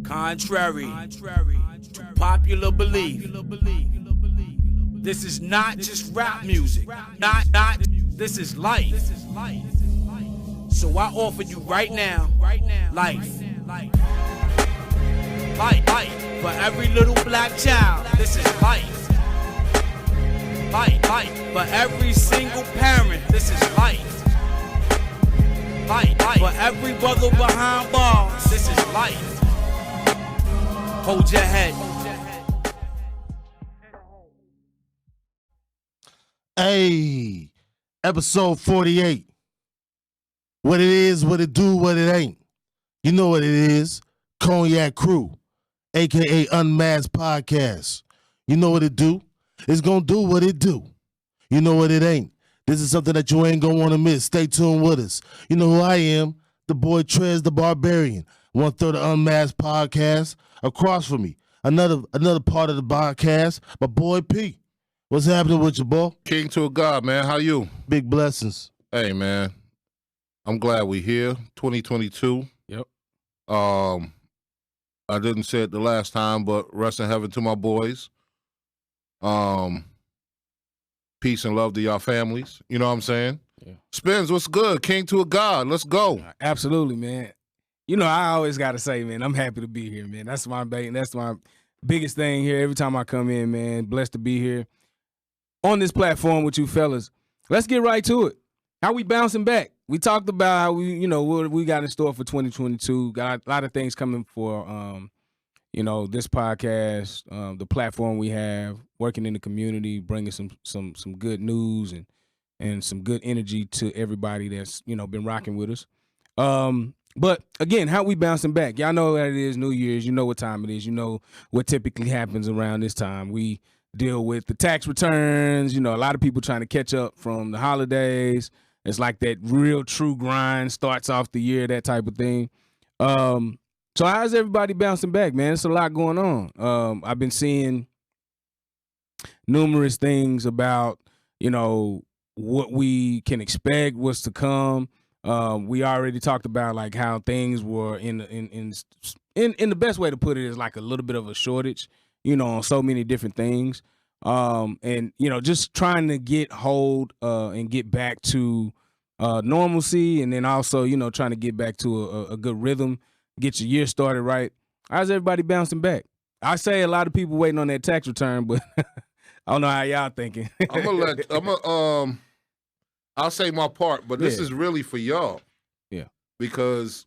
Contrary to popular belief, this is not just rap music. This is life. So I offer you right now, life. Life. For every little black child, this is life. Life. For every single parent, this is life. Life. For every brother behind bars, this is life. Hold your head. Hey, episode 48. What it is, what it do, what it ain't. You know what it is. Cognac Crew, a.k.a. UnMask'D Podcast. You know what it do. It's going to do what it do. You know what it ain't. This is something that you ain't going to want to miss. Stay tuned with us. You know who I am. The boy Trez the Barbarian. 1/3 of UnMask'D Podcast. Across from me, another part of the podcast, my boy P. What's happening with you, boy? King to a God, man. How you? Big blessings. Hey, man. I'm glad we here. 2022. Yep. I didn't say it the last time, but rest in heaven to my boys. Peace and love to y'all families. You know what I'm saying? Yeah. Spins, what's good? King to a God. Let's go. Absolutely, man. You know, I always got to say, man, I'm happy to be here, man. That's my biggest thing here. Every time I come in, man, blessed to be here on this platform with you fellas. Let's get right to it. How we bouncing back? We talked about how what we got in store for 2022. Got a lot of things coming for, this podcast, the platform we have, working in the community, bringing some good news and some good energy to everybody that's, been rocking with us. But again, how we bouncing back? Y'all know that it is New Year's. You know what time it is. You know what typically happens around this time. We deal with the tax returns. A lot of people trying to catch up from the holidays. It's like that real true grind starts off the year, that type of thing. So how's everybody bouncing back, man? It's a lot going on. I've been seeing numerous things about, what we can expect, what's to come. We already talked about like how things were in the best way to put it is like a little bit of a shortage, on so many different things. And just trying to get hold and get back to normalcy, and then also trying to get back to a good rhythm, get your year started right. How's everybody bouncing back? I say a lot of people waiting on that tax return, but I don't know how y'all thinking. I'll say my part, but this is really for y'all. Yeah. Because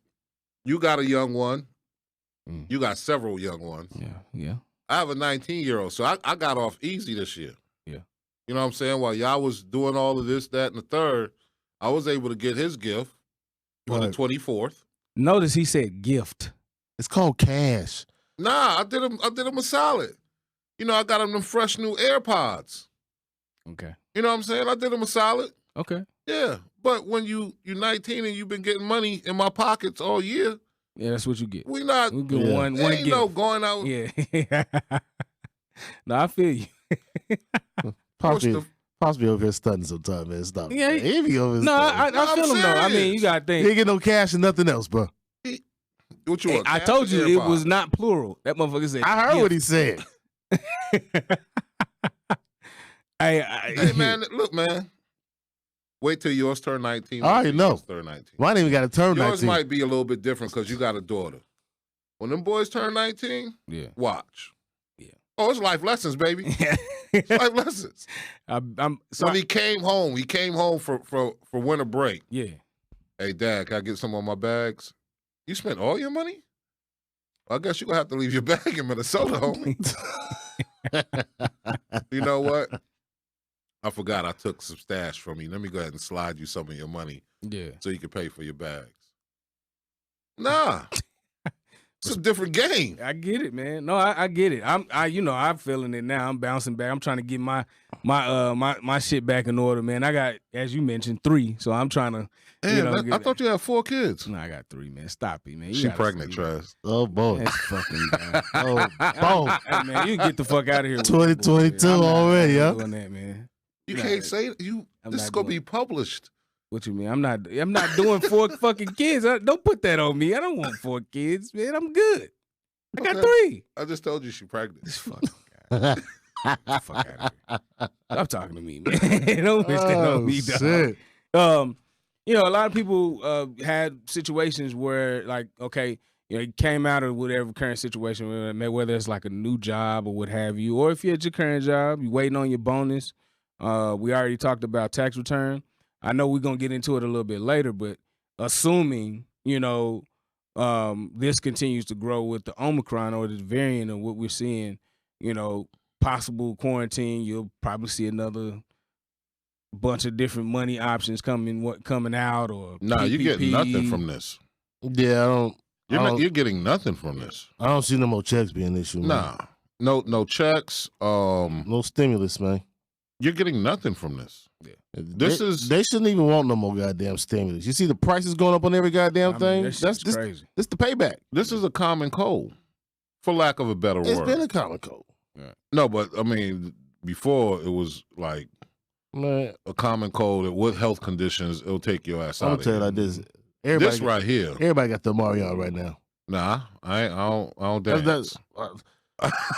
you got a young one. You got several young ones. Yeah. I have a 19-year-old, so I got off easy this year. Yeah. You know what I'm saying? While y'all was doing all of this, that, and the third, I was able to get his gift on the 24th. Notice he said gift. It's called cash. Nah, I did him a solid. I got him them fresh new AirPods. Okay. You know what I'm saying? I did him a solid. Okay. Yeah, but when you're 19 and you've been getting money in my pockets all year. Yeah, that's what you get. We get one ain't gift. No going out. Yeah. No, I feel you. Possibly over here stunting sometime, man. Stop. Yeah, I feel him serious. though. I mean, you got to He think. ain't get no cash and nothing else, bro. What you want? I told you it was not plural. That motherfucker said. I heard what he said. Hey, man, look, man. Wait till yours turn 19. I already know. Turn 19. Mine ain't even got to turn 19. Yours might be a little bit different because you got a daughter. When them boys turn 19, watch. Yeah. Oh, it's life lessons, baby. It's life lessons. When he came home for winter break. Yeah. Hey, Dad, can I get some on my bags? You spent all your money? Well, I guess you're going to have to leave your bag in Minnesota, homie. You know what? I forgot I took some stash from you. Let me go ahead and slide you some of your money. Yeah. So you can pay for your bags. Nah. It's a different game. I get it, man. No, I get it. I'm feeling it now. I'm bouncing back. I'm trying to get my shit back in order, man. I got, as you mentioned, 3. So I'm trying to I thought you had 4 kids. No, I got 3, man. Stop it, man. She pregnant, Trez. Oh, boy. That's fucking down. Oh, boy. Hey, man, you get the fuck out of here. 2022 already, I'm yo. not doing that, man. You can't say you. This is gonna be published. What you mean? I'm not doing 4 fucking kids. Don't put that on me. I don't want 4 kids, man. I'm good. I got 3. I just told you she pregnant. This fucking guy. Fuck out of here. Stop talking to me, man. Don't wish that on me, dog. Shit. You know, a lot of people had situations where, like, okay, you know, you came out of whatever current situation, whether it's like a new job or what have you, or if you're at your current job, you're waiting on your bonus. We already talked about tax return. I know we're gonna get into it a little bit later, but assuming, you know, this continues to grow with the Omicron or the variant of what we're seeing, you know, possible quarantine, you'll probably see another bunch of different money options coming out, or Nah, you get PPP. nothing from this. Yeah, You're getting nothing from this. I don't see no more checks being issued. Nah, no checks. No stimulus, man. You're getting nothing from this. They shouldn't even want no more goddamn stimulus. You see the prices going up on every goddamn thing. That's crazy. This the payback. This is a common cold, for lack of a better It's word. been a common cold. No, but I mean, before it was like Man, a common cold. With health conditions, it'll take your ass I'm out. gonna tell you like this. This right here. Everybody got the Omicron right now. Nah, I don't dance.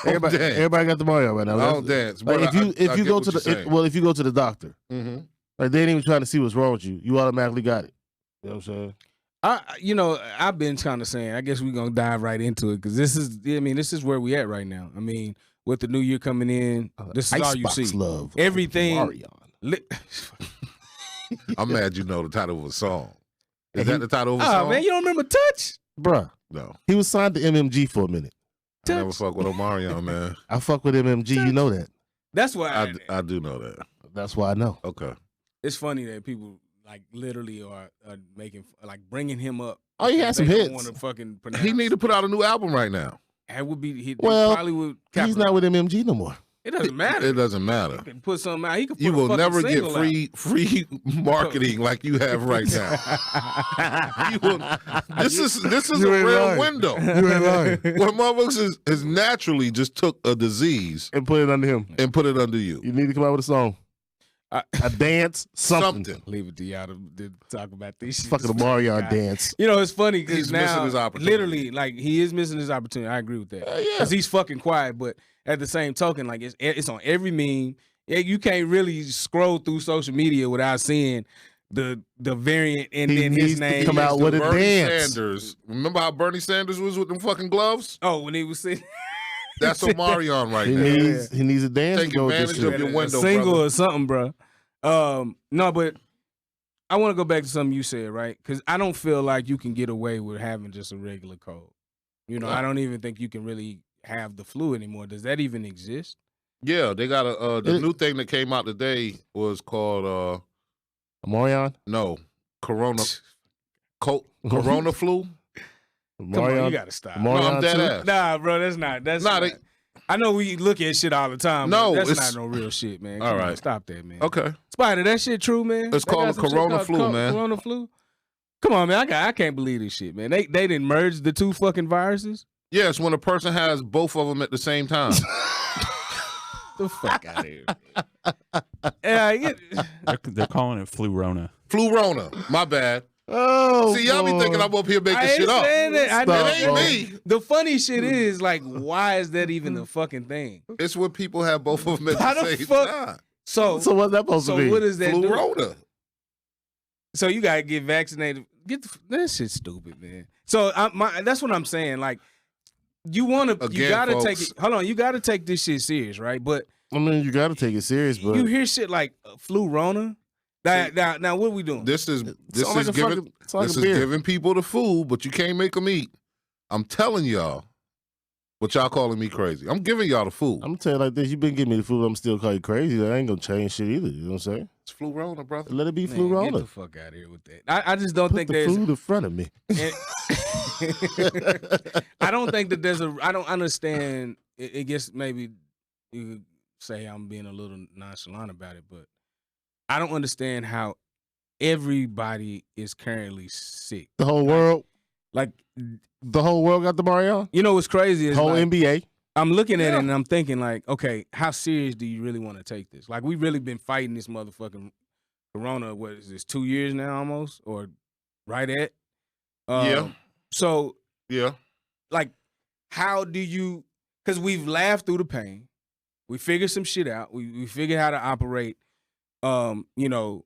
Everybody got the Omicron right now. I don't dance. Like But if I you get go what to you're saying. if you go to the doctor, Mm-hmm. like they ain't even trying to see what's wrong with you. You automatically got it. You know what I'm saying? You know, I've been kind of saying, I guess we're gonna dive right into it because this is where we at right now. I mean, with the new year coming in, this is all you Icebox see. love. Everything. Omicron. I'm mad you know the title of a song. Is that the title of a Oh song? man, you don't remember Touch? Bruh, No. he was signed to MMG for a minute. I never fuck with Omarion, man. I fuck with MMG. You know that. That's why I do know that. That's why I know. Okay. it's funny that people like literally are making like bringing him up. Oh, he had some They don't hits. wanna fucking pronounce. He need to put out a new album right now. It would be. He Well, probably would. He's not with MMG no more. It doesn't matter. It doesn't matter. He can put something out. He can. Put You a will fucking never get single out. free marketing like you have right now. This is You a ain't real lying. window. You ain't lying. What motherfuckers is naturally just took a disease And put it under him. and put it under you. You need to come out with a song. A dance, something. Leave it to y'all to talk about this shit. Fucking Omarion dance. You know, it's funny because He's now, missing his opportunity. literally, like he is missing his opportunity. I agree with that. Yeah. Because he's fucking quiet, but at the same token, like it's on every meme. Yeah, you can't really scroll through social media without seeing the variant and He then needs his to name. come out with a Bernie dance. Sanders. Remember how Bernie Sanders was with them fucking gloves? Oh, when he was sitting. That's Omarion right He there. needs a dance Take to go with this advantage of shit. your window, a single brother. or something, bro. No, but I want to go back to something you said, right? Because I don't feel like you can get away with having just a regular cold. You know, Yeah. I don't even think you can really have the flu anymore. Does that even exist? Yeah, they got the new thing that came out today was called Omarion? Corona flu. Come on, you gotta stop. Omarion No, I'm dead too? ass. Nah, bro, that's Nah, not. I know we look at shit all the time. No, but that's it's- not no real shit, man. All Come on, right. stop that, man. Okay. Spider, that shit true, man. It's They called got the some shit Corona called flu, man. Corona flu. Come on, man. I can't believe this shit, man. They didn't merge the two fucking viruses. Yes, when a person has both of them at the same time. The fuck out of here. Yeah, I get. They're calling it Flu-Rona. Flu-Rona. My bad. Oh, See, y'all be boy. thinking I'm up here making I ain't shit up. saying that. I Stop, know. It ain't bro. me. The funny shit is, like, why is that even a fucking thing? It's when people have both of them at How the the same fuck- time. So, So what's that supposed to be? what does that do? Flu-Rona. So you gotta get vaccinated. That shit's stupid, man. So that's what I'm saying. Like, you Again, gotta take folks. it. Hold on, you gotta take this shit serious, right? But I mean, you got to take it serious, but you hear shit like flu-rona. Now, what are we doing? This is sound like a giving fucking- sound like this a is beer. giving people the food, but you can't make them eat. I'm telling y'all, but y'all calling me crazy. I'm giving y'all the food. I'm gonna tell you like this: you been giving me the food, I'm still calling you crazy. I ain't gonna change shit either. You know what I'm saying? It's Flu-Rona, brother. Let it be Man, flu get Rona. the fuck out of here with that. I just don't Put think the there's. food in front of me. I don't think that there's a. I don't understand. It gets maybe you could say I'm being a little nonchalant about it, but I don't understand how everybody is currently sick. The whole world, Like, the whole world got the Mario. you know what's crazy is The whole like, NBA. I'm looking at Yeah. it and I'm thinking like, okay, how serious do you really want to take this? Like, we really been fighting this motherfucking corona. What is this? 2 years now, almost, or right at? Yeah. So, Yeah. like, how do you? Because we've laughed through the pain, we figured some shit out. We figured how to operate, you know,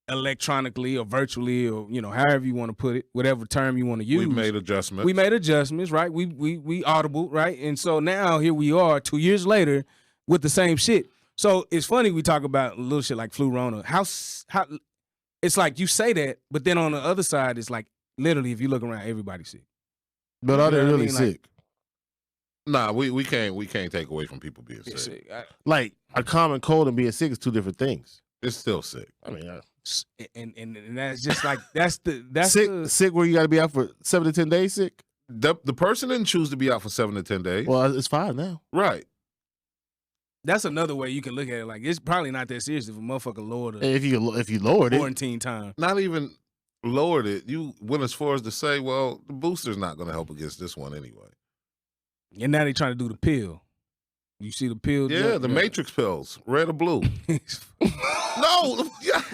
electronically or virtually or however you want to put it, whatever term you want to use. We made adjustments. We made adjustments, right? We audible, right? And so now here we are 2 years later with the same shit. So it's funny we talk about little shit like flu Rona. How it's like you say that, but then on the other side, it's like literally if you look around, everybody's sick. But are they You know what I really mean? sick? Nah, we can't take away from people being sick. Sick. Like a common cold and being sick is two different things. It's still sick. I mean, And that's just like that's sick where you got to be out for 7 to 10 days sick. The person didn't choose to be out for 7 to 10 days. Well, it's 5 now. Right. That's another way you can look at it. Like it's probably not that serious if a motherfucker lowered the If you lowered it, quarantine time. Not even lowered it. You went as far as to say, well, the booster's not going to help against this one anyway. And now they trying to do the pill. You see the pill? Yeah, the Matrix pills, red or blue. No,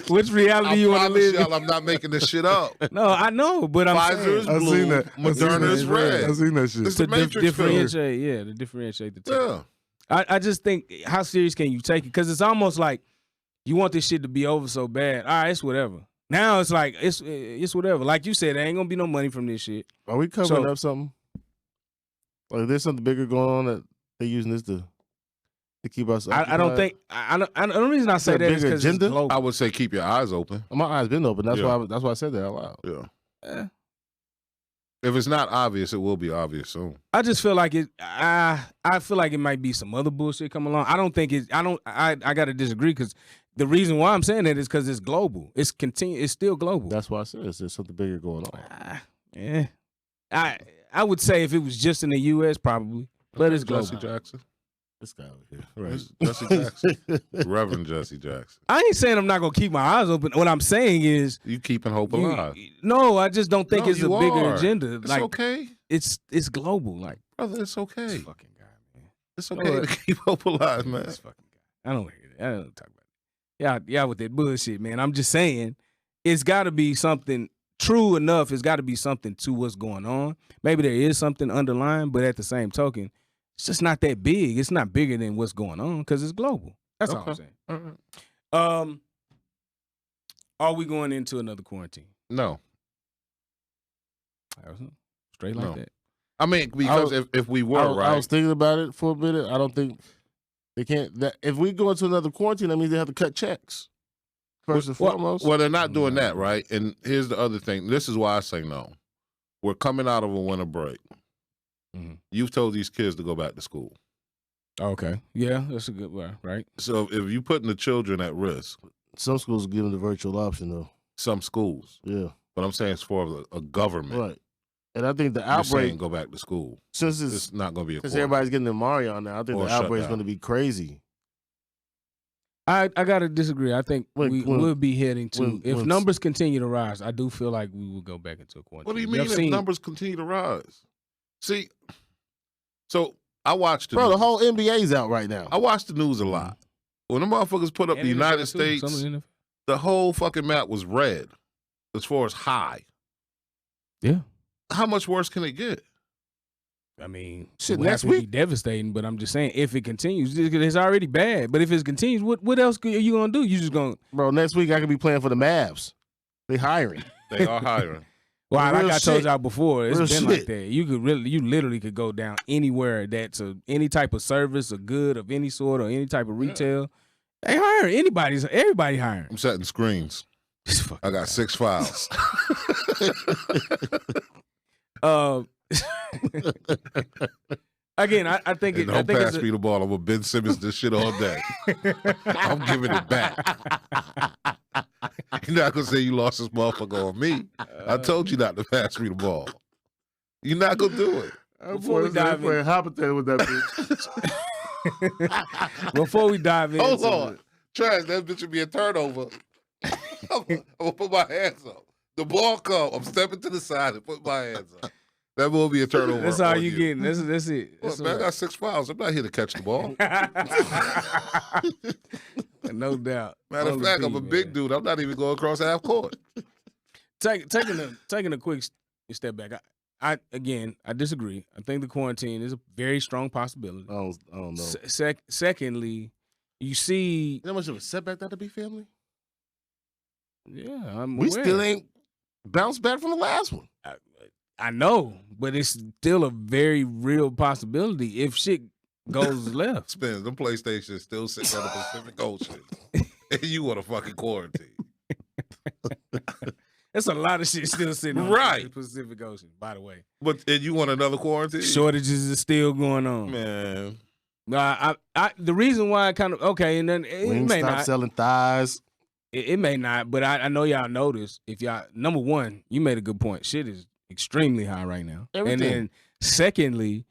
Which reality I you want to promise live in? y'all, I'm not making this shit up. No, I know, but I'm Pfizer saying is blue, Moderna is red. I've seen that shit. It's to the Matrix pill. differentiate, to differentiate the two. Yeah. I just think how serious can you take it? Because it's almost like you want this shit to be over so bad. All right, it's whatever. Now it's like it's whatever. Like you said, there ain't gonna be no money from this shit. Are we covering up something? Like there's something bigger going on that they're using this to keep us. I don't think. I don't. The reason I say that is because it's global. I would say keep your eyes open. My eyes been open. That's Yeah. why I said that out loud. Yeah. If it's not obvious, it will be obvious soon. I just feel like it. I feel like it might be some other bullshit coming along. I don't think it. I gotta disagree because the reason why I'm saying that is because it's global. It's still global. That's why I said there's something bigger going on. Yeah. I would say if it was just in the U.S. probably, but it's global. Jesse Jackson. This guy over here, right? Jesse Jackson. Reverend Jesse Jackson. I ain't saying I'm not gonna keep my eyes open. What I'm saying is You keeping hope alive. No, I just don't think No, it's a you bigger are. agenda. It's like okay. it's global. Like Brother, it's okay. this fucking guy, man. It's okay to keep hope alive, man. This fucking guy. I don't hear that. I don't talk about it. Y'all with that bullshit, man. I'm just saying it's got to be something true enough. It's got to be something to what's going on. Maybe there is something underlying, but at the same token, it's just not that big. It's not bigger than what's going on because it's global. That's all I'm saying. All right. Are we going into another quarantine? No. Straight like No. that. I mean, because if we were, I was thinking about it for a minute. I don't think they can't. If we go into another quarantine, that means they have to cut checks. First and foremost. Well, they're not doing that, right? And here's the other thing. This is why I say no. We're coming out of a winter break. Mm-hmm. You've told these kids to go back to school. Okay. Yeah, that's a good one, right? So if you're putting the children at risk, Some schools give them the virtual option, though. some schools, Yeah, but I'm saying it's for a government. right. And I think the You're saying outbreak, go back to school. since It's not going to be a because quarantine. everybody's getting the Mario now, I think Or the shut outbreak's down. going to be crazy. I gotta disagree. I think we will be heading to if when- numbers continue to rise. I do feel like we will go back into a quarantine. What do you mean I've if seen- numbers continue to rise? See, so I watched the Bro, the news. whole NBA's out right now. I watch the news a lot. When the motherfuckers put up And the NFL United too. States, Some of the NFL. the whole fucking map was red as far as high. Yeah. How much worse can it get? I mean, Shit, it would have next to be week? devastating. But I'm just saying, if it continues, it's already bad. But if it continues, what else are you gonna do? You just gonna Bro, next week I could be playing for the Mavs. They hiring. They are hiring. well, Real like I told shit. y'all before, it's Real been like shit. that. You literally could go down anywhere that's any type of service or good of any sort or any type of retail. They hiring everybody hiring. I'm setting screens. This fucking I got guy. 6 files. Again, I think And I don't think pass it's me the ball. I'm going to Ben Simmons this shit all day. I'm giving it back. You're not going to say you lost this motherfucker on me. I told you not to pass me the ball. You're not going to do it. Before we dive in, Hoppertail with that bitch. before we dive in, Hold on. Trash, that bitch would be a turnover. I'm going to put my hands up. The ball come. I'm stepping to the side and put my hands up. That will be a turnover. that's all on you getting. That's it. Look, That's man, I all got 6 fouls. I'm not here to catch the ball. no doubt. Matter of Only fact, P, I'm a man. big dude. I'm not even going across half court. Taking a quick step back. I disagree. I think the quarantine is a very strong possibility. I don't know. Secondly, you see, You know how much of a setback that'll be, family? yeah, I'm We aware. still ain't bounced back from the last one. I know, but it's still a very real possibility if shit goes left. Spins, them PlayStations still sitting on the Pacific Ocean. And you want to fucking quarantine. There's a lot of shit still sitting on Right. the Pacific Ocean, by the way. And you want another quarantine? Shortages are still going on. Man. The reason why I kind of, okay, and then it Wings may stop not. selling thighs. It may not, but I know y'all notice. If y'all, number one, you made a good point. Shit is extremely high right now. Everything. And then secondly,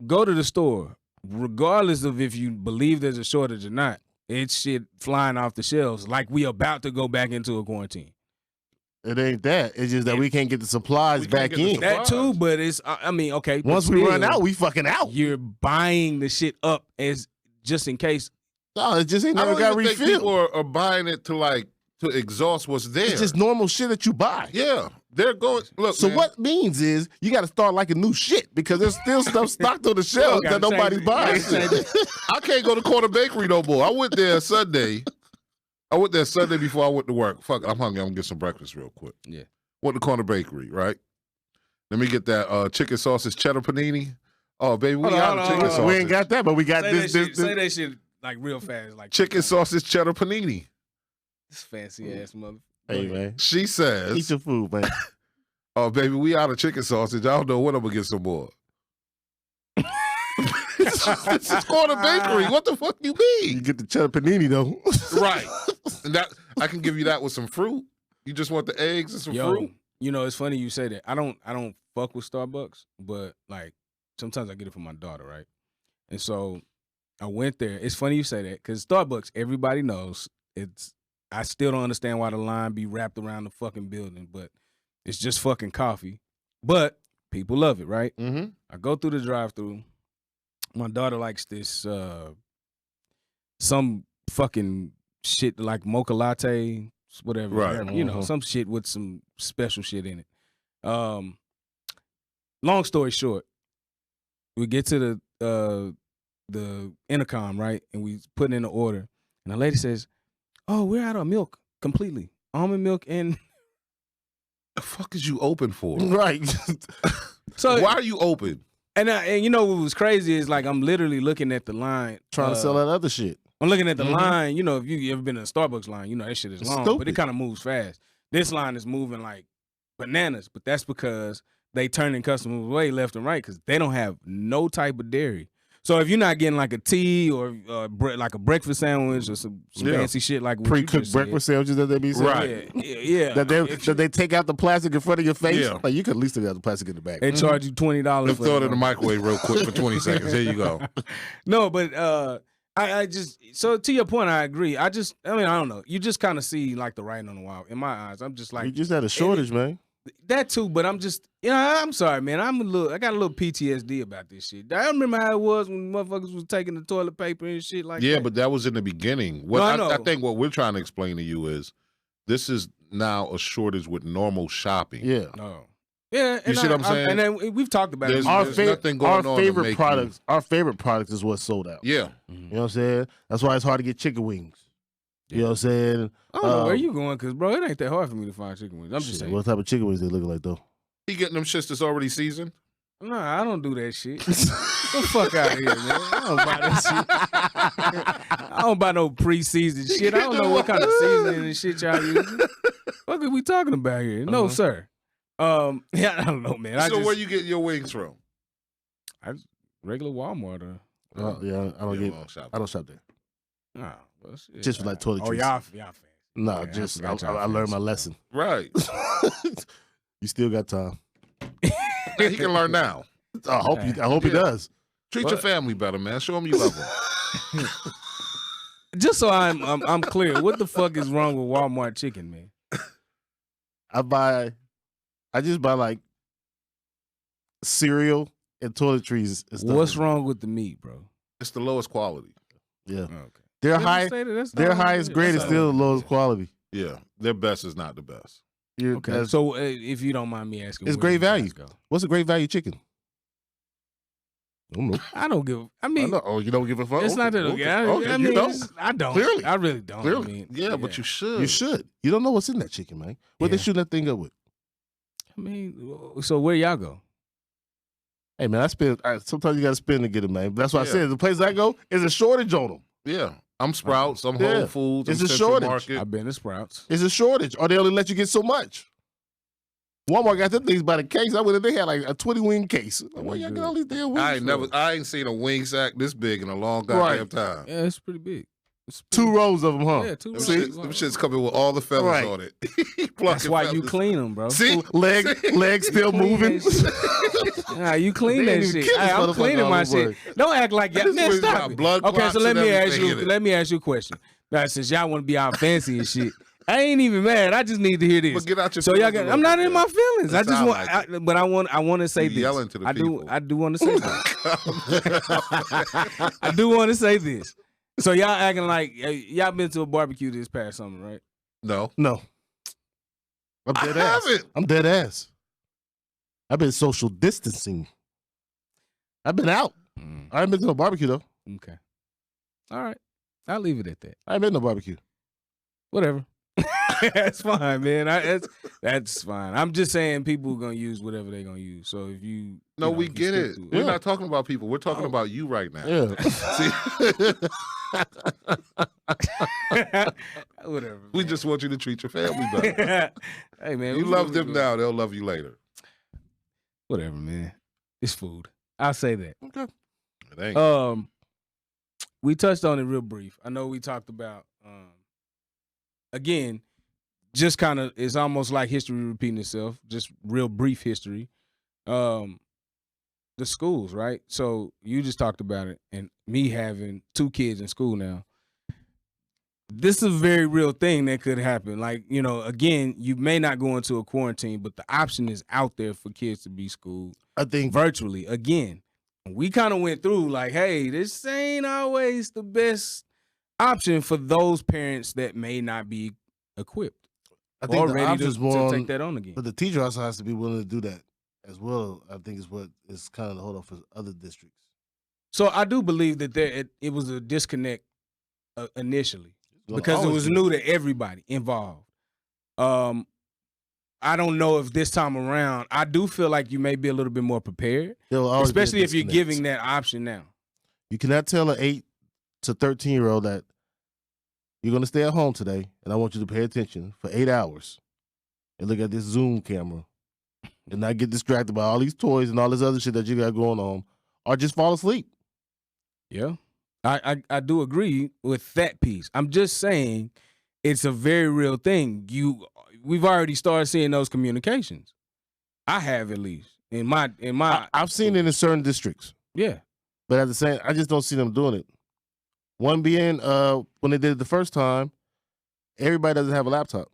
go to the store. Regardless of if you believe there's a shortage or not, it's shit flying off the shelves like we about to go back into a quarantine. It ain't that. It's just that we can't get the supplies We can't back get the in. supplies. That too, but it's, I mean, okay. but Once we run still, out, we fucking out. you're buying the shit up as just in case. No, it just ain't I never don't got even think refilled. people are buying it to exhaust what's there. It's just normal shit that you buy. yeah. They're going, look, So man, what means is you got to start like a new shit because there's still stuff stocked on the shelves gotta that nobody's change buying. it. I can't go to Corner Bakery no more. I went there Sunday. Before I went to work. Fuck it, I'm hungry. I'm going to get some breakfast real quick. Yeah. Went to Corner Bakery, right? Let me get that chicken sausage cheddar panini. Oh, baby, we Hold on, got hold on, chicken hold on. sausage. We ain't got that, but we got Say this. that shit, say that shit like real fast, like Chicken sausage cheddar panini. This fancy ass mother. Hey, man. She Eat says, your food, man. oh, baby, we out of chicken sausage. I don't know when I'm going to get some more. This is Corner Bakery. What the fuck you You mean? get the cheddar panini, though. Right. And that I can give you that with some fruit. You just want the eggs and some fruit? You know, it's funny you say that. I don't fuck with Starbucks, but like sometimes I get it for my daughter, right? And so I went there. It's funny you say that because Starbucks, everybody knows it's. I still don't understand why the line be wrapped around the fucking building, but it's just fucking coffee. But people love it, right? Mm-hmm. I go through the drive-through. My daughter likes this some fucking shit like mocha latte, whatever. Right. You know, some shit with some special shit in it. Long story short, we get to the intercom, right? And we put in the order. And the lady says, "Oh, we're out of milk completely. Almond milk and..." The fuck is you open for? Right. So Why are you open? and you know what was crazy is like I'm literally looking at the line. Trying to sell that other shit. I'm looking at the Mhm. line. You know, if you ever been in a Starbucks line, you know that shit is It's long, but stupid. it kind of moves fast. This line is moving like bananas, but that's because they turning customers away left and right because they don't have no type of dairy. So if you're not getting like a tea or like a breakfast sandwich or some Yeah. fancy shit like what you Pre-cooked just said, breakfast sandwiches that they be selling. Right. yeah. That they take out the plastic in front of your face. Yeah. Like you could at least take out the plastic in the back. They charge you $20. Let's for throw it in the microwave real quick for 20 seconds. Here you go. No, but I just, so to your point, I agree. I don't know. You just kind of see like the writing on the wall. In my eyes, I'm just You like just had a shortage, man. that too. But I'm just, I'm sorry, man. I got a little PTSD about this shit. I remember how it was when motherfuckers was taking the toilet paper and shit like Yeah, that. but that was in the beginning. What No, I I know. think what we're trying to explain to you is this is now a shortage with normal shopping. Yeah. No. Yeah, You see what I'm saying? And then we've talked about There's- it. Our, there's nothing going on to favorite make products. Our favorite product is what's sold out. Yeah. You know what I'm saying? That's why it's hard to get chicken wings. You know what I'm saying? I don't know where you going, because bro, it ain't that hard for me to find chicken wings. I'm just Shit, saying. what type of chicken wings they look like though? He getting them shits that's already seasoned? Nah, I don't do that shit. Get the fuck out of here, man. I don't buy that shit. I don't buy no pre-seasoned shit. I don't know what kind of seasoning and shit y'all using. What are we talking about here? No, sir. Yeah, I don't know, man. So where you get your wings from? Regular Walmart or Yeah, I don't Yeah, get. long shop. I don't shop there. nah, well, shit. Just for like toiletries. Oh, y'all fancy. No, Okay, just I, forgot y'all I learned my fancy. lesson. Right. You still got time. He can learn now. I hope he Yeah. does. Treat your family better, man. Show them you love them. Just so I'm clear, what the fuck is wrong with Walmart chicken, man? I just buy like cereal and toiletries and stuff. What's wrong with the meat, bro? It's the lowest quality. Yeah. Okay. Their Just high say that, that's their all- highest grade is that's still all- the lowest quality. Yeah. Their best is not the best. Okay. So if you don't mind me asking, It's where great do you guys value. go? What's a great value chicken? I don't know. I don't give. I I mean, know. Oh, you don't give a fuck? it's not that. Okay. I Okay, mean, you don't. I don't. Clearly. I really don't. Clearly. I mean, Yeah, but you should. You should. You don't know what's in that chicken, man. What they Yeah. shooting that thing up with? I mean, so where y'all go? Hey, man, sometimes you got to spend to get it, man. That's why I Yeah. said the place I go is a shortage on them. Yeah. I'm Sprouts. I'm Yeah. Whole Foods. It's I'm a Central shortage. Market. I've been to Sprouts. It's a shortage, or they only let you get so much. Walmart got them things by the case. I went in, they had like a 20-wing case. Like, where y'all get all these damn wings? I ain't seen a wing sack this big in a long goddamn time. Yeah, it's pretty big. It's Two pretty- rows of them, huh? Yeah, 2 Them rows. shits coming with all the feathers Right. on it. That's why you clean them, bro. See? Legs still Clean moving. that shit. Nah, you clean They that ain't even shit. kill this Hey, I'm motherfucker cleaning all my over. shit. Don't act like y'all. This Man, wing's stop got it. blood Okay, so clots let and me ask everything you. in it. Let me ask you a question. Now, since y'all want to be all fancy and shit, I ain't even mad. I just need to hear this. But get out your So y'all feelings got. a I'm little not bit, in my man. feelings. It I just sound want. like But I want to say You this. yelling to the I people. do want to say this. I do want to say this. So y'all acting like y'all been to a barbecue this past summer, right? No. No. I'm I dead ass. haven't. I'm dead ass. I've been social distancing. I've been out. I ain't been to no barbecue, though. Okay. All right. I'll leave it at that. I ain't been to no barbecue. Whatever. That's fine, man. That's fine. I'm just saying people are gonna use whatever they're gonna use. So if you No, we can get stick it. to We're Yeah. not talking about people. We're talking Oh. about you right now. Yeah. Whatever. We just want you to treat your family better. Hey man, You we- love we them go- now, they'll love you later. Whatever, man. It's food. I'll say that. It ain't. We touched on it real brief. I know we talked about again, just kind of it's almost like history repeating itself, just real brief history. The schools, right? So you just talked about it, and me having 2 kids in school now. This is a very real thing that could happen. Like, you know, again, you may not go into a quarantine, but the option is out there for kids to be schooled I think virtually. Again, we kind of went through like, hey, this ain't always the best option for those parents that may not be equipped I think or the ready option's to more take on, that on again. but the teacher also has to be willing to do that as well. I think is what is kind of the hold up for other districts. So I do believe that it was a disconnect initially Gonna because it always was be. new to everybody involved. I don't know if this time around, I do feel like you may be a little bit more prepared, There'll always be a especially if you're disconnect. giving that option now. You cannot tell an 8 to 13-year-old that you're going to stay at home today, and I want you to pay attention for 8 hours and look at this Zoom camera and not get distracted by all these toys and all this other shit that you got going on, or just fall asleep. Yeah, I do agree with that piece. I'm just saying it's a very real thing. We've already started seeing those communications. I have at least in my I've seen it in certain districts, yeah. but at the same, I just don't see them doing it. One being when they did it the first time, everybody doesn't have a laptop.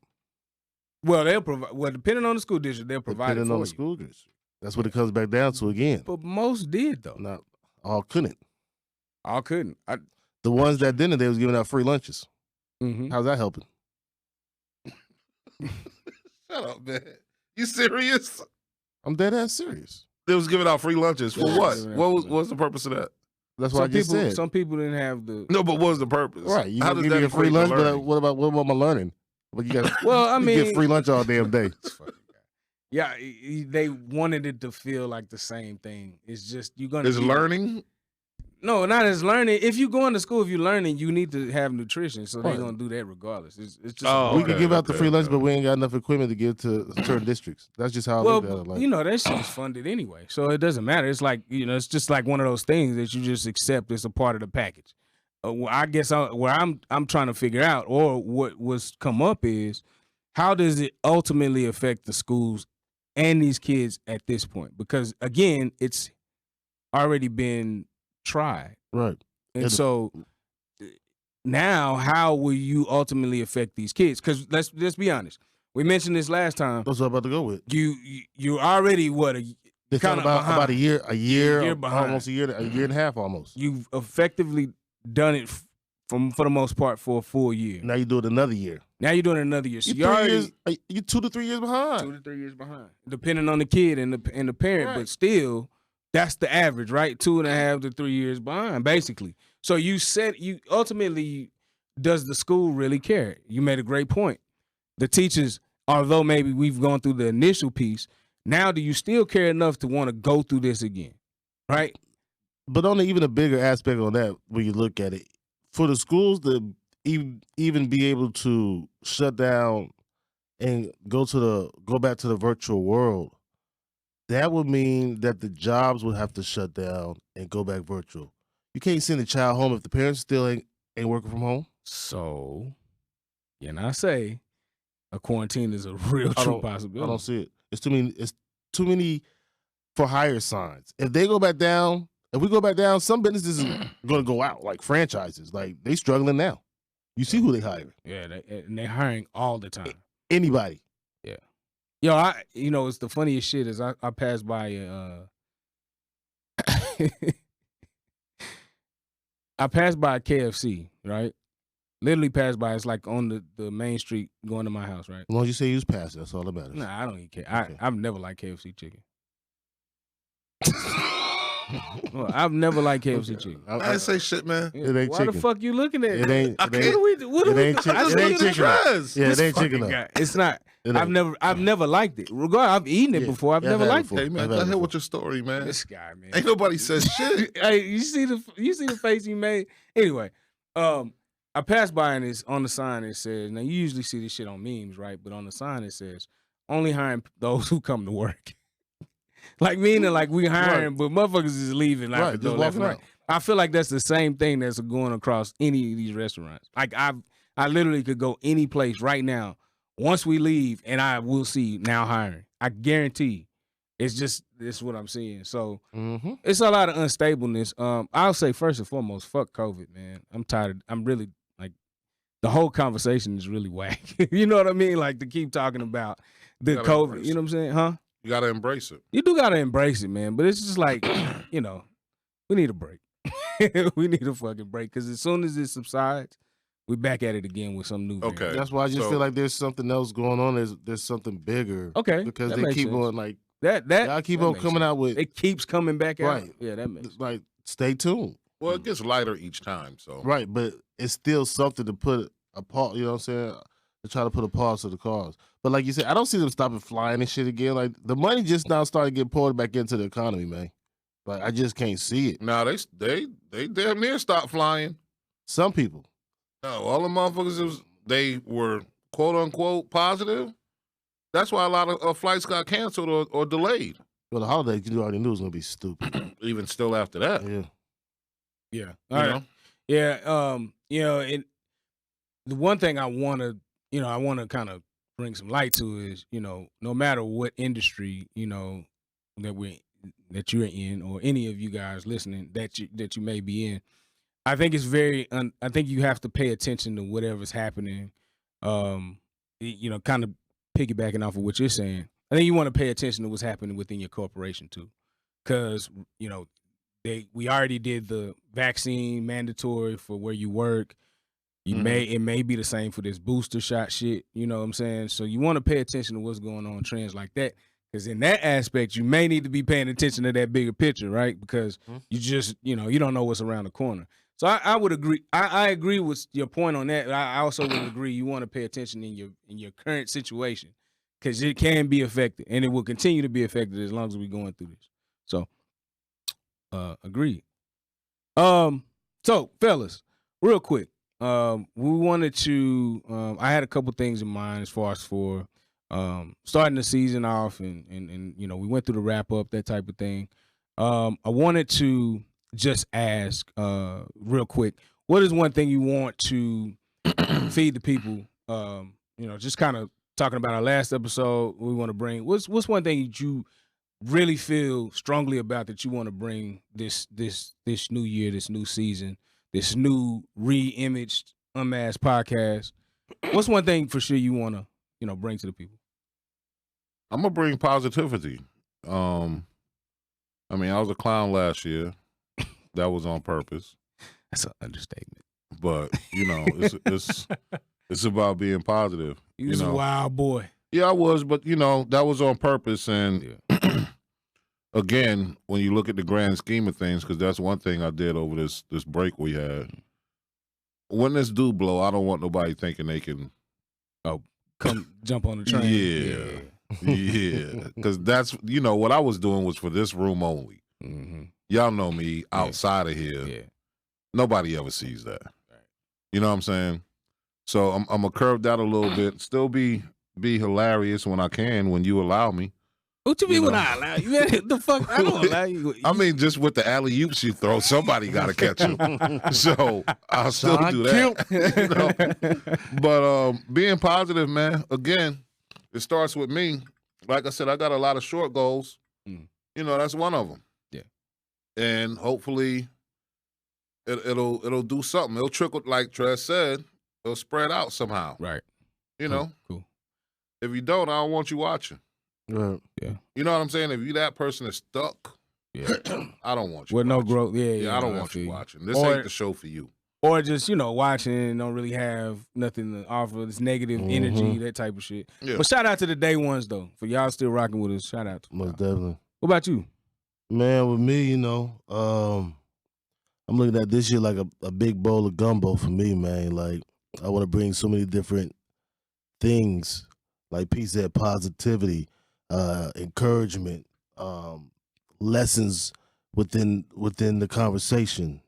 Well, they'll provide. Well, depending on the school district, they'll provide it Depending for on the you. school district. That's what it comes back down to again. But most did though. Not all couldn't. I couldn't. The ones that didn't, they was giving out free lunches. Mm-hmm. How's that helping? Shut up, man. You serious? I'm dead ass serious. They was giving out free lunches for Yeah, what? giving out What free was lunch. what's the purpose of that? That's what I just said. Some people didn't have the. No, but what was the purpose? Right, you How can does give that me a free equate to lunch, but learning? what about my learning? But you got Well, I you mean, get free lunch all damn day. yeah, they wanted it to feel like the same thing. It's just you're gonna Is be- learning? No, not as learning. If you going to school, if you're learning, you need to have nutrition. So they're Right. gonna do that regardless. It's just Oh, We okay, can give out the okay, free lunch, okay. but we ain't got enough equipment to give to certain districts. That's just how I well, look at it. Like, you know that shit's funded anyway, so it doesn't matter. It's like it's just like one of those things that you just accept as a part of the package. I guess where I'm trying to figure out, or what was come up is, how does it ultimately affect the schools and these kids at this point? Because again, it's already been tried, right. and Yeah, so now how will you ultimately affect these kids? Because let's be honest. We mentioned this last time. That's what I'm about to go with. You already They kinda about behind. a year, Year behind. almost a year and a half almost. You've effectively done it for the most part for a full year. Now you do it another year. Now you're doing another year. So You you're already you 2 to 3 years behind. 2 to 3 years behind, depending on the kid and the parent. Right. But still, that's the average, right? 2.5 to 3 years behind, basically. So you ultimately, does the school really care? You made a great point. The teachers, although maybe we've gone through the initial piece, now do you still care enough to want to go through this again, right? But on even a bigger aspect on that, when you look at it, for the schools to even be able to shut down and go back to the virtual world, that would mean that the jobs would have to shut down and go back virtual. You can't send a child home if the parents still ain't working from home. So, I say a quarantine is a real true possibility. I don't see it. It's too many for hire signs. If we go back down, some businesses are going to go out, like franchises. Like, they struggling now. You see who they hire. Yeah, they're hiring all the time. Anybody. Yeah. Yo, it's the funniest shit is I passed by I passed by a KFC, right? Literally passed by. It's like on the main street going to my house, right? As long as you say you was past, that's all that matters. Nah, I don't eat KFC. Okay. I've never liked KFC chicken. Well, I've never liked KFC chicken. I didn't say shit, man. It ain't Why chicken. the fuck you looking at It me? ain't. Okay. What are we? It ain't chicken. It ain't chicken. Yeah, it ain't chicken. Guy. It's not. It ain't. I've never liked it. Regardless, I've eaten it Yeah, before. I've yeah, never I've had it liked before. Hey it. man, I've go had ahead it with your story, man. This guy, man. Ain't nobody says shit. Hey, you see the face he made? Anyway, I passed by and it's on the sign it says, now you usually see this shit on memes, right? But on the sign it says, only hiring those who come to work. Like meaning like we hiring, but motherfuckers is leaving. Right, just walking out. I feel like that's the same thing that's going across any of these restaurants. Like I literally could go any place right now. Once we leave, and I will see now hiring. I guarantee. It's just this is what I'm seeing. So it's a lot of unstableness. I'll say first and foremost, fuck COVID, man. I'm tired. I'm really like the whole conversation is really whack. You know what I mean? Like to keep talking about the COVID. You know what I'm saying? Huh? You gotta embrace it. You do gotta embrace it, man. But it's just like, we need a break. We need a fucking break because as soon as it subsides, we back at it again with some new. Okay. variant. That's why I just feel like there's something else going on. There's something bigger. Okay. Because that they makes keep sense. on like that. y'all keep that on makes coming sense. out with It keeps coming back out. Right. Yeah, that makes sense. like stay tuned. Well, it gets lighter each time, so Right, but it's still something to put a pause. You know what I'm saying? To try to put a pause to the cause. But like you said, I don't see them stopping flying and shit again. Like the money just now started getting poured back into the economy, man. Like I just can't see it. now they damn near stopped flying. Some people. No, all the motherfuckers they were quote unquote positive. That's why a lot of flights got canceled or delayed. Well, the holidays you already knew was gonna be stupid. Even still after that, Yeah. Yeah. you All know. right. Yeah. And the one thing I want to kind of bring some light to is, no matter what industry, that you're in or any of you guys listening that you may be in, I think it's I think you have to pay attention to whatever's happening. Kind of piggybacking off of what you're saying. I think you want to pay attention to what's happening within your corporation too. Cause, we already did the vaccine mandatory for where you work. It may be the same for this booster shot shit. You know what I'm saying? So you want to pay attention to what's going on, trends like that. Because in that aspect, you may need to be paying attention to that bigger picture, right? Because you just, you don't know what's around the corner. So I would agree. I agree with your point on that. I also would agree you want to pay attention in your current situation because it can be affected and it will continue to be affected as long as we're going through this. So, agreed. So fellas, real quick. We wanted to. I had a couple things in mind as far as for starting the season off, and we went through the wrap up, that type of thing. I wanted to just ask, real quick, what is one thing you want to feed the people? Just kind of talking about our last episode. We want to bring. What's one thing that you really feel strongly about that you want to bring this new year, this new season? This new re-imaged UnMask'D podcast. What's one thing for sure you want to, bring to the people? I'm gonna bring positivity. I was a clown last year. That was on purpose. That's an understatement. But it's about being positive. You was a wild boy. Yeah, I was, but that was on purpose. And again, when you look at the grand scheme of things, because that's one thing I did over this break we had. When this do blow, I don't want nobody thinking they can come jump on the train. Yeah. Because that's what I was doing was for this room only. Mm-hmm. Y'all know me outside of here. Yeah. Nobody ever sees that. Right. You know what I'm saying? So I'm gonna curve that a little bit. Still be hilarious when I can, when you allow me. What you mean when I allow you? Man, the fuck? I don't allow you. I mean, just with the alley-oops you throw, somebody got to catch you. So I'll still do that. But being positive, man, again, it starts with me. Like I said, I got a lot of short goals. That's one of them. Yeah. And hopefully it'll do something. It'll trickle, like Trez said, it'll spread out somehow. Right. Cool. If you don't, I don't want you watching. Right. Yeah. You know what I'm saying? If you that person is stuck, I don't want you. With watching. no growth, I don't want you watching. This ain't the show for you. Or just watching and don't really have nothing to offer. This negative energy, that type of shit. Yeah. But shout out to the day ones though, for y'all still rocking with us. Shout out to Most definitely. What about you? Man, with me, I'm looking at this year like a big bowl of gumbo for me, man. Like I want to bring so many different things, like Pete said, positivity, encouragement, lessons within the conversation.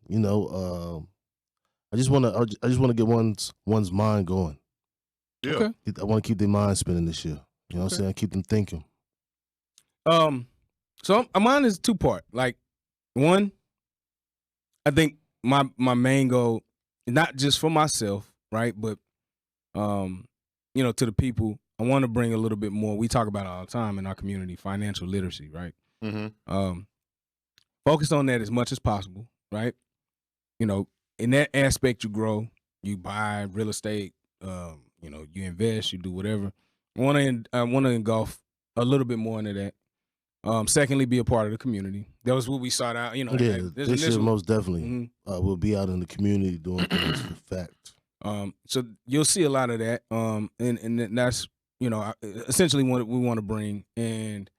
I just want to get one's mind going. Yeah. Okay. I want to keep their mind spinning this year. You know what I'm saying? Keep them thinking. So mine is 2-part. Like, one, I think my main goal, not just for myself, right, but to the people, I want to bring a little bit more. We talk about it all the time in our community, financial literacy, right? Mm-hmm. Focus on that as much as possible, right? In that aspect, you grow, you buy real estate, you invest, you do whatever. I want to engulf a little bit more into that. Secondly, be a part of the community. That was what we sought out. This year most definitely. We'll be out in the community doing things for fact. So you'll see a lot of that. And that's essentially what we want to bring. And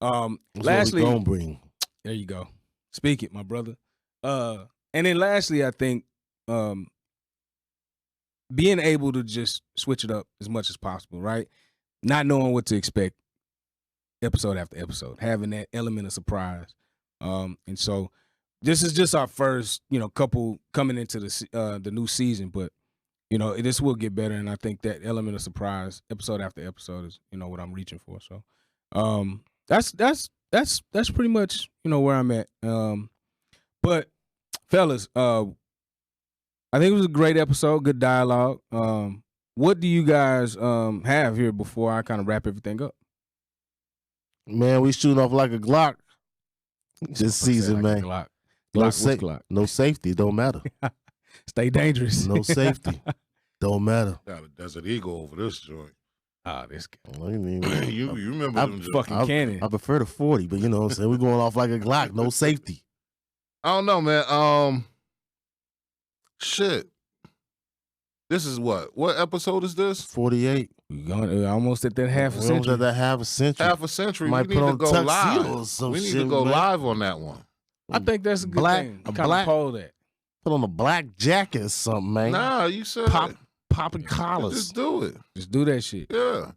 lastly, what we gonna bring. There you go. Speak it, my brother. And then lastly, I think being able to just switch it up as much as possible, right? Not knowing what to expect episode after episode, having that element of surprise. And so this is just our first, couple coming into the new season, but this will get better. And I think that element of surprise episode after episode is, what I'm reaching for. So that's pretty much, where I'm at. But fellas, I think it was a great episode, good dialogue. What do you guys have here before I kind of wrap everything up? Man, we shooting off like a Glock this season, man. Glock. No safety, don't matter. Stay dangerous. No safety, don't matter. Got a Desert Eagle over this joint. This guy. What do you mean? You remember them fucking cannon. I prefer the 40, but you know what I'm saying? We're going off like a Glock, no safety. I don't know, man. Shit. This is what? What episode is this? 48. We almost at that half a century. Almost at that half a century. Half a century. Might We need to go live. We need to go live on that one. I think that's a good thing. Kind of poll that. Put on a black jacket or something, man. Nah, you said popping collars. Just do it. Just do that shit. Yeah.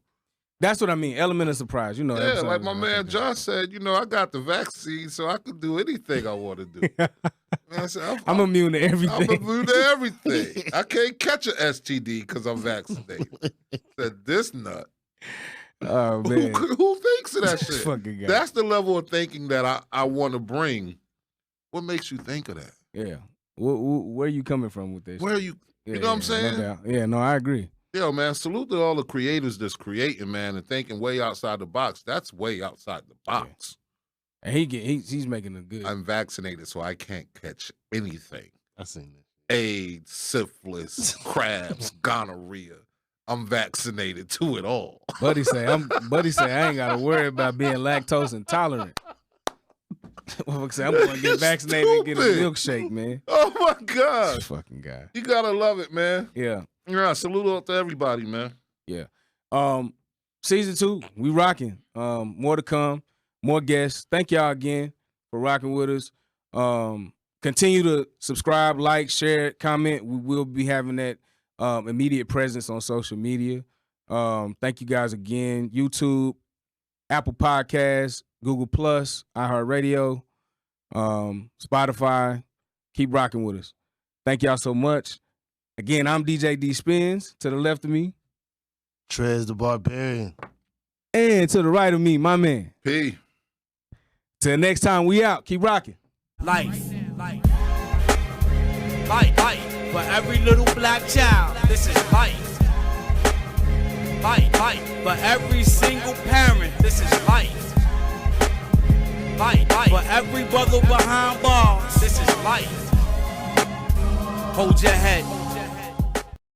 That's what I mean. Element of surprise. Yeah, like my man John said, I got the vaccine, so I can do anything I want to do. Man, I said, I'm immune to everything. I'm immune to everything. I can't catch an STD because I'm vaccinated. Said this nut. Oh, man. Who thinks of that shit? Fucking guy. That's the level of thinking that I want to bring. What makes you think of that? Yeah. Where are you coming from with this? Where are you? You know what I'm saying? No doubt. Yeah, no, I agree. Yo, man, salute to all the creators that's creating, man, and thinking way outside the box. That's way outside the box. Yeah. And he's making a good. I'm vaccinated, so I can't catch anything. I seen that. AIDS, syphilis, crabs, gonorrhea. I'm vaccinated to it all. Buddy say I ain't gotta worry about being lactose intolerant. I'm going to get vaccinated and get a milkshake, man. Oh my God. This fucking guy. You gotta love it, man. Yeah. Yeah, salute out to everybody, man. Yeah. Season 2, we rocking. More to come, more guests. Thank y'all again for rocking with us. Continue to subscribe, like, share, comment. We will be having that immediate presence on social media. Thank you guys again. YouTube, Apple Podcasts, Google Plus, iHeartRadio, Spotify. Keep rocking with us. Thank y'all so much. Again, I'm DJ D Spins. To the left of me, Trez the Barbarian. and to the right of me, my man. P. Till next time, we out. Keep rocking. Life. For every little black child, this is life. Life. For every single parent, this is life. Life. For every brother behind bars, this is life. Hold your head.